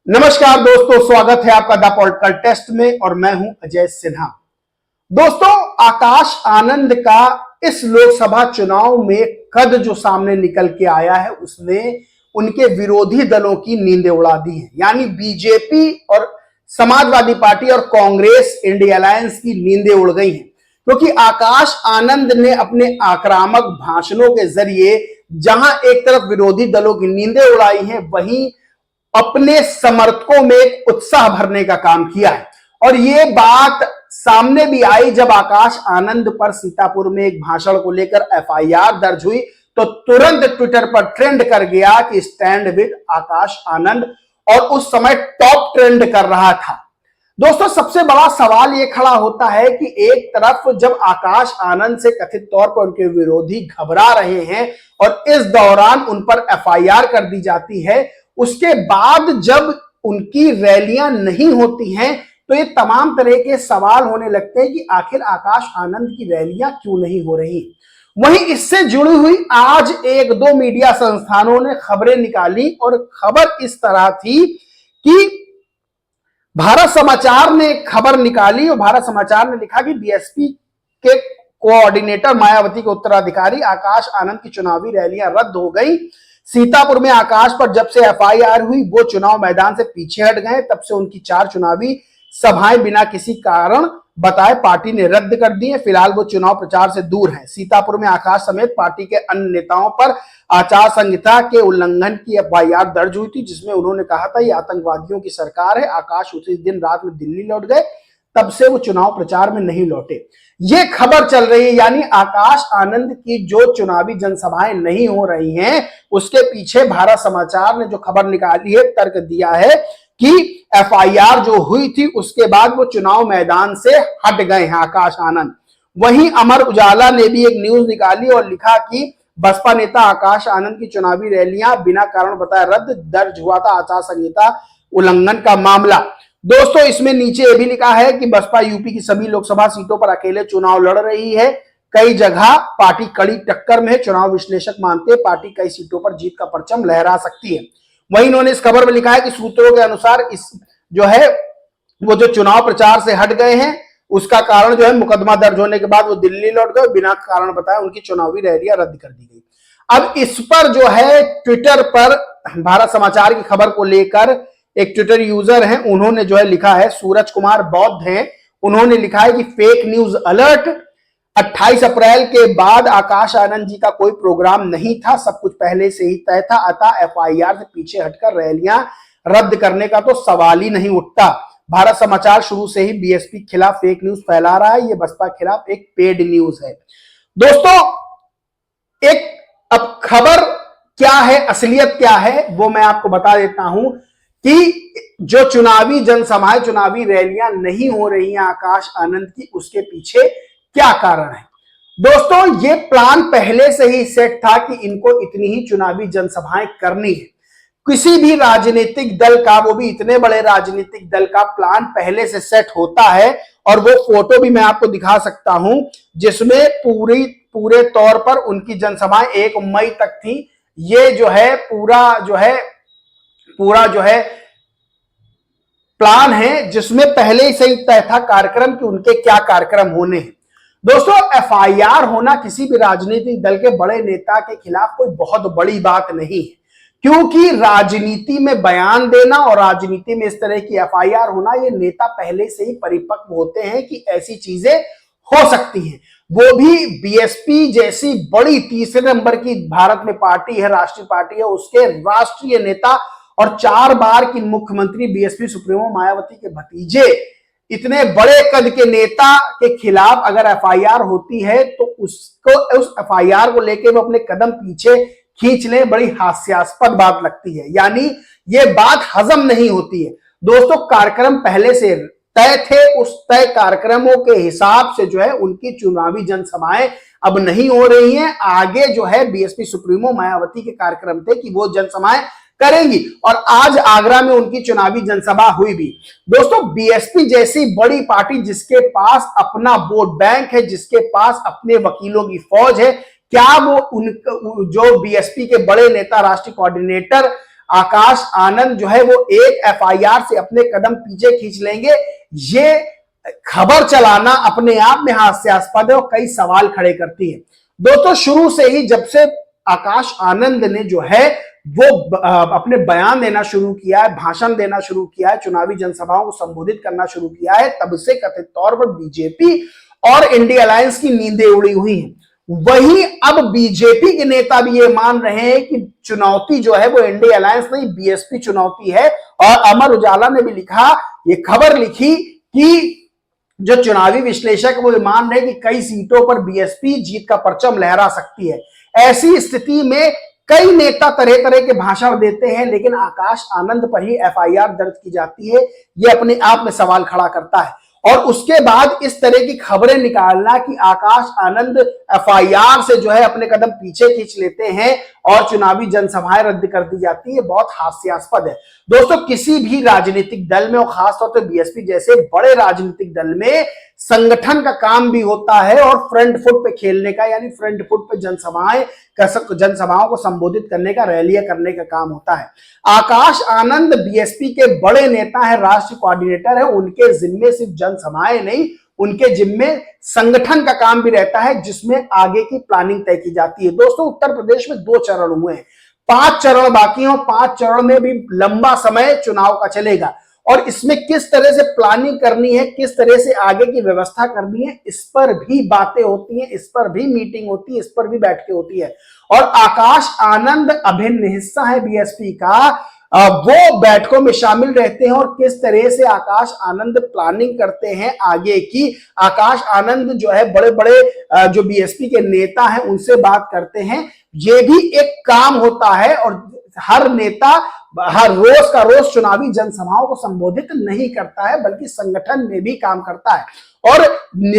नमस्कार दोस्तों, स्वागत है आपका द पॉलिटिकल टेस्ट में और मैं हूं अजय सिन्हा। दोस्तों, आकाश आनंद का इस लोकसभा चुनाव में कद जो सामने निकल के आया है उसने उनके विरोधी दलों की नींदें उड़ा दी हैं। यानी बीजेपी और समाजवादी पार्टी और कांग्रेस इंडिया अलायंस की नींदें उड़ गई हैं, क्योंकि आकाश आनंद ने अपने आक्रामक भाषणों के जरिए जहां एक तरफ विरोधी दलों की नींदें उड़ाई हैं, वहीं अपने समर्थकों में एक उत्साह भरने का काम किया है। और ये बात सामने भी आई जब आकाश आनंद पर सीतापुर में एक भाषण को लेकर एफआईआर दर्ज हुई, तो तुरंत ट्विटर पर ट्रेंड कर गया कि स्टैंड विद आकाश आनंद, और उस समय टॉप ट्रेंड कर रहा था। दोस्तों, सबसे बड़ा सवाल यह खड़ा होता है कि एक तरफ जब आकाश आनंद से कथित तौर पर उनके विरोधी घबरा रहे हैं और इस दौरान उन पर एफआईआर कर दी जाती है, उसके बाद जब उनकी रैलियां नहीं होती हैं तो ये तमाम तरह के सवाल होने लगते हैं कि आखिर आकाश आनंद की रैलियां क्यों नहीं हो रही। वहीं इससे जुड़ी हुई आज एक दो मीडिया संस्थानों ने खबरें निकाली और खबर इस तरह थी कि भारत समाचार ने खबर निकाली और भारत समाचार ने लिखा कि बीएसपी के कोऑर्डिनेटर मायावती के उत्तराधिकारी आकाश आनंद की चुनावी रैलियां रद्द हो गई। सीतापुर में आकाश पर जब से एफआईआर हुई वो चुनाव मैदान से पीछे हट गए, तब से उनकी 4 चुनावी सभाएं बिना किसी कारण बताए पार्टी ने रद्द कर दी है। फिलहाल वो चुनाव प्रचार से दूर हैं। सीतापुर में आकाश समेत पार्टी के अन्य नेताओं पर आचार संहिता के उल्लंघन की एफआईआर दर्ज हुई थी, जिसमें उन्होंने कहा था ये आतंकवादियों की सरकार है। आकाश उसी दिन रात में दिल्ली लौट गए, तब से वो चुनाव प्रचार में नहीं लौटे। ये खबर चल रही है, यानी आकाश आनंद की जो चुनावी जनसभाएं नहीं हो रही हैं उसके पीछे भारत समाचार ने जो खबर निकाली है, तर्क दिया है कि एफआईआर जो हुई थी उसके बाद वो चुनाव मैदान से हट गए हैं आकाश आनंद। वहीं अमर उजाला ने भी एक न्यूज निकाली और लिखा कि बसपा नेता आकाश आनंद की चुनावी रैलियां बिना कारण बताए रद्द, दर्ज हुआ था आचार संहिता उल्लंघन का मामला। दोस्तों, इसमें नीचे यह भी लिखा है कि बसपा यूपी की सभी लोकसभा सीटों पर अकेले चुनाव लड़ रही है। कई जगह पार्टी कड़ी टक्कर में है। चुनाव विश्लेषक मानते हैं पार्टी कई सीटों पर जीत का परचम लहरा सकती है। वहीं इन्होंने इस खबर में लिखा है कि सूत्रों के अनुसार इस जो है वो जो चुनाव प्रचार से हट गए हैं उसका कारण जो है मुकदमा दर्ज होने के बाद वो दिल्ली लौट गए, बिना कारण बताए उनकी चुनावी रैलियां रद्द कर दी गई। अब इस पर जो है ट्विटर पर भारत समाचार की खबर को लेकर एक ट्विटर यूजर हैं, उन्होंने जो है लिखा है, सूरज कुमार बौद्ध हैं, उन्होंने लिखा है कि फेक न्यूज अलर्ट, 28 अप्रैल के बाद आकाश आनंद जी का कोई प्रोग्राम नहीं था, सब कुछ पहले से ही तय था, अतः एफआईआर से पीछे हटकर रैलियां रद्द करने का तो सवाल ही नहीं उठता। भारत समाचार शुरू से ही बीएसपी के खिलाफ फेक न्यूज फैला रहा है, यह बसपा के खिलाफ एक पेड न्यूज है। दोस्तों, एक अब खबर क्या है, असलियत क्या है, वो मैं आपको बता देता हूं कि जो चुनावी जनसभाएं, चुनावी रैलियां नहीं हो रही हैं आकाश आनंद की, उसके पीछे क्या कारण है। दोस्तों, ये प्लान पहले से ही सेट था कि इनको इतनी ही चुनावी जनसभाएं करनी है। किसी भी राजनीतिक दल का, वो भी इतने बड़े राजनीतिक दल का प्लान पहले से सेट होता है, और वो फोटो भी मैं आपको दिखा सकता हूं जिसमें पूरे तौर पर उनकी जनसभाएं 1 मई तक थी। ये जो है पूरा जो है प्लान है जिसमें पहले से ही तय था कार्यक्रम कि उनके क्या कार्यक्रम होने हैं। दोस्तों, एफआईआर होना किसी भी राजनीतिक दल के बड़े नेता के खिलाफ कोई बहुत बड़ी बात नहीं है, क्योंकि राजनीति में बयान देना और राजनीति में इस तरह की एफआईआर होना, ये नेता पहले से ही परिपक्व होते हैं कि ऐसी चीजें हो सकती हैं। वो भी बीएसपी जैसी बड़ी तीसरे नंबर की भारत में पार्टी है, राष्ट्रीय पार्टी है, उसके राष्ट्रीय नेता और 4 बार की मुख्यमंत्री बीएसपी सुप्रीमो मायावती के भतीजे, इतने बड़े कद के नेता के खिलाफ अगर एफआईआर होती है तो उस एफआईआर को लेकर वो अपने कदम पीछे खींच ले, बड़ी हास्यास्पद बात लगती है। यानी ये बात हजम नहीं होती है। दोस्तों, कार्यक्रम पहले से तय थे, उस तय कार्यक्रमों के हिसाब से जो है उनकी चुनावी जनसभाएं अब नहीं हो रही हैं। आगे जो है बीएसपी सुप्रीमो मायावती के कार्यक्रम थे कि वो जनसभाएं करेंगी, और आज आगरा में उनकी चुनावी जनसभा हुई भी। दोस्तों, बीएसपी जैसी बड़ी पार्टी जिसके पास अपना वोट बैंक है, जिसके पास अपने वकीलों की फौज है, क्या वो जो बीएसपी के बड़े नेता राष्ट्रीय कोऑर्डिनेटर आकाश आनंद जो है वो एक एफआईआर से अपने कदम पीछे खींच लेंगे, ये खबर चलाना अपने आप में हास्यास्पद है और कई सवाल खड़े करती है। दोस्तों शुरू से ही जब से आकाश आनंद ने जो है वो अपने बयान देना शुरू किया है, भाषण देना शुरू किया है, चुनावी जनसभाओं को संबोधित करना शुरू किया है, तब से कथित तौर पर बीजेपी और इंडिया अलायंस की नींदें उड़ी हुई हैं। वहीं अब बीजेपी के नेता भी ये मान रहे हैं कि चुनौती जो है वो इंडिया अलायंस नहीं, बीएसपी चुनौती है। और अमर उजाला ने भी लिखा, ये खबर लिखी कि जो चुनावी विश्लेषक वो मान रहे हैं कि कई सीटों पर बीएसपी जीत का परचम लहरा सकती है। ऐसी स्थिति में कई नेता तरह तरह के भाषण देते हैं, लेकिन आकाश आनंद पर ही एफआईआर दर्ज की जाती है। यह अपने आप में सवाल खड़ा करता है। और उसके बाद इस तरह की खबरें निकालना कि आकाश आनंद एफआईआर से जो है अपने कदम पीछे खींच लेते हैं और चुनावी जनसभाएं रद्द कर दी जाती है, बहुत हास्यास्पद है। दोस्तों किसी भी राजनीतिक दल में और खासतौर पर बीएसपी जैसे बड़े राजनीतिक दल में संगठन का काम भी होता है और फ्रंट फुट पे खेलने का, यानी फ्रंट फुट पे जनसभाओं को संबोधित करने का, रैलियां करने का काम होता है। आकाश आनंद बीएसपी के बड़े नेता है, राष्ट्रीय कोऑर्डिनेटर है, उनके जिम्मे सिर्फ जनसभाएं नहीं, उनके जिम्मे संगठन का काम भी रहता है, जिसमें आगे की प्लानिंग तय की जाती है। दोस्तों उत्तर प्रदेश में 2 चरण हुए हैं, 5 चरण बाकी हैं और 5 चरण में भी लंबा समय चुनाव का चलेगा। और इसमें किस तरह से प्लानिंग करनी है, किस तरह से आगे की व्यवस्था करनी है, इस पर भी बातें होती हैं, इस पर भी मीटिंग होती है, इस पर भी बैठकें होती है। और आकाश आनंद अभिन्न हिस्सा है बीएसपी का, वो बैठकों में शामिल रहते हैं और किस तरह से आकाश आनंद प्लानिंग करते हैं आगे की। आकाश आनंद जो है बड़े बड़े जो बीएसपी के नेता हैं उनसे बात करते हैं, ये भी एक काम होता है। और हर नेता हर रोज का रोज चुनावी जनसभाओं को संबोधित नहीं करता है, बल्कि संगठन में भी काम करता है। और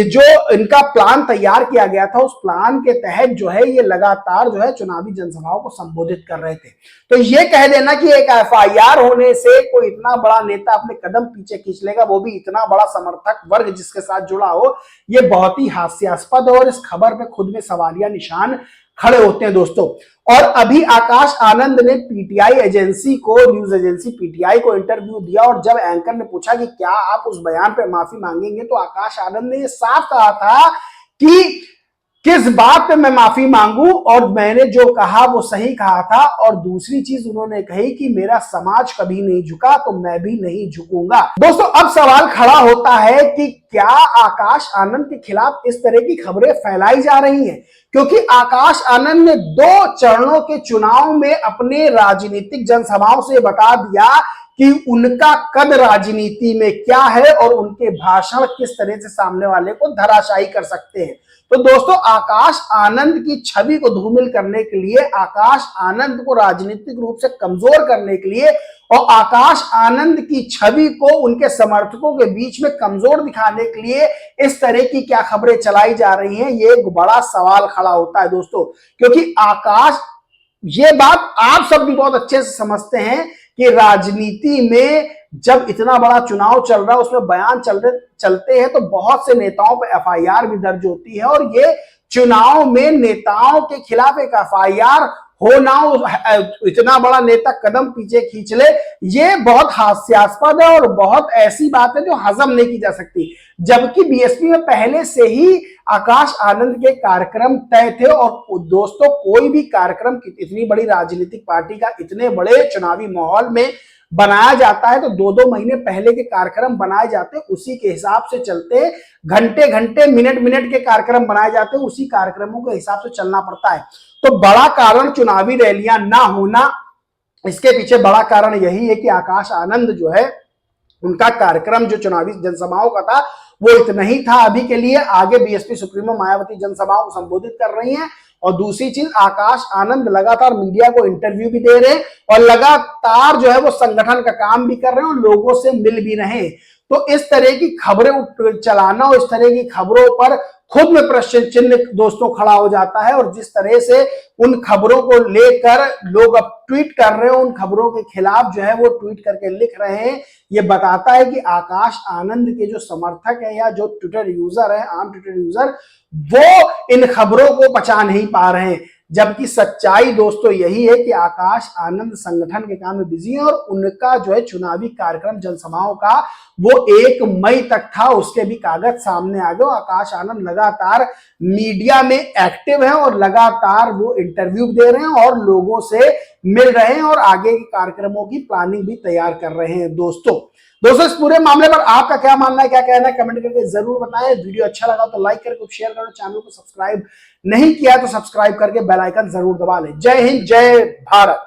जो इनका प्लान तैयार किया गया था, उस प्लान के तहत जो है ये लगातार जो है चुनावी जनसभाओं को संबोधित कर रहे थे। तो ये कह देना कि एक एफआईआर होने से कोई इतना बड़ा नेता अपने कदम पीछे खींच लेगा, वो भी इतना बड़ा समर्थक वर्ग जिसके साथ जुड़ा हो, ये बहुत ही हास्यास्पद है और इस खबर पे खुद में सवालिया निशान खड़े होते हैं दोस्तों। और अभी आकाश आनंद ने पीटीआई एजेंसी को, न्यूज एजेंसी पीटीआई को इंटरव्यू दिया और जब एंकर ने पूछा कि क्या आप उस बयान पे माफी मांगेंगे, तो आकाश आनंद ने ये साफ कहा था कि किस बात पे मैं माफी मांगू और मैंने जो कहा वो सही कहा था। और दूसरी चीज उन्होंने कही कि मेरा समाज कभी नहीं झुका तो मैं भी नहीं झुकूंगा। दोस्तों अब सवाल खड़ा होता है कि क्या आकाश आनंद के खिलाफ इस तरह की खबरें फैलाई जा रही हैं, क्योंकि आकाश आनंद ने 2 चरणों के चुनाव में अपने राजनीतिक जनसभाओं से बता दिया कि उनका कद राजनीति में क्या है और उनके भाषण किस तरह से सामने वाले को धराशायी कर सकते हैं। तो दोस्तों आकाश आनंद की छवि को धूमिल करने के लिए, आकाश आनंद को राजनीतिक रूप से कमजोर करने के लिए और आकाश आनंद की छवि को उनके समर्थकों के बीच में कमजोर दिखाने के लिए इस तरह की क्या खबरें चलाई जा रही हैं, ये एक बड़ा सवाल खड़ा होता है दोस्तों। क्योंकि आकाश, ये बात आप सब भी बहुत अच्छे से समझते हैं कि राजनीति में जब इतना बड़ा चुनाव चल रहा है, उसमें बयान चलते हैं तो बहुत से नेताओं पर एफआईआर भी दर्ज होती है। और ये चुनाव में नेताओं के खिलाफ एक एफआईआर होना, इतना बड़ा नेता कदम पीछे खींच ले, ये बहुत हास्यास्पद है और बहुत ऐसी बात है जो हजम नहीं की जा सकती। जबकि बीएसपी में पहले से ही आकाश आनंद के कार्यक्रम तय थे। और दोस्तों कोई भी कार्यक्रम इतनी बड़ी राजनीतिक पार्टी का इतने बड़े चुनावी माहौल में बनाया जाता है तो 2-2 महीने पहले के कार्यक्रम बनाए जाते, उसी के हिसाब से चलते, घंटे घंटे मिनट मिनट के कार्यक्रम बनाए जाते, उसी कार्यक्रमों के हिसाब से चलना पड़ता है। तो बड़ा कारण चुनावी रैलियां ना होना, इसके पीछे बड़ा कारण यही है कि आकाश आनंद जो है, उनका कार्यक्रम जो चुनावी जनसभाओं का था वो इतना ही था अभी के लिए। आगे बीएसपी सुप्रीमो मायावती जनसभाओं को संबोधित कर रही हैं। और दूसरी चीज, आकाश आनंद लगातार मीडिया को इंटरव्यू भी दे रहे हैं और लगातार जो है वो संगठन का काम भी कर रहे हैं और लोगों से मिल भी रहे हैं। तो इस तरह की खबरें चलाना और इस तरह की खबरों पर खुद में प्रश्न चिन्ह दोस्तों खड़ा हो जाता है। और जिस तरह से उन खबरों को लेकर लोग अब ट्वीट कर रहे हैं, उन खबरों के खिलाफ जो है वो ट्वीट करके लिख रहे हैं, ये बताता है कि आकाश आनंद के जो समर्थक है या जो ट्विटर यूजर है, आम ट्विटर यूजर, वो इन खबरों को पचा नहीं पा रहे हैं। जबकि सच्चाई दोस्तों यही है कि आकाश आनंद संगठन के काम में बिजी है और उनका जो है चुनावी कार्यक्रम जनसभाओं का वो 1 मई तक था, उसके भी कागज सामने आ गए। आकाश आनंद लगातार मीडिया में एक्टिव है और लगातार वो इंटरव्यू दे रहे हैं और लोगों से मिल रहे हैं और आगे के कार्यक्रमों की प्लानिंग भी तैयार कर रहे हैं। दोस्तों इस पूरे मामले पर आपका क्या मानना है, क्या कहना है, कमेंट करके जरूर बताएं। वीडियो अच्छा लगा तो लाइक करके शेयर करो, चैनल को सब्सक्राइब नहीं किया तो सब्सक्राइब करके बेल आइकन जरूर दबा लें। जय हिंद, जय भारत।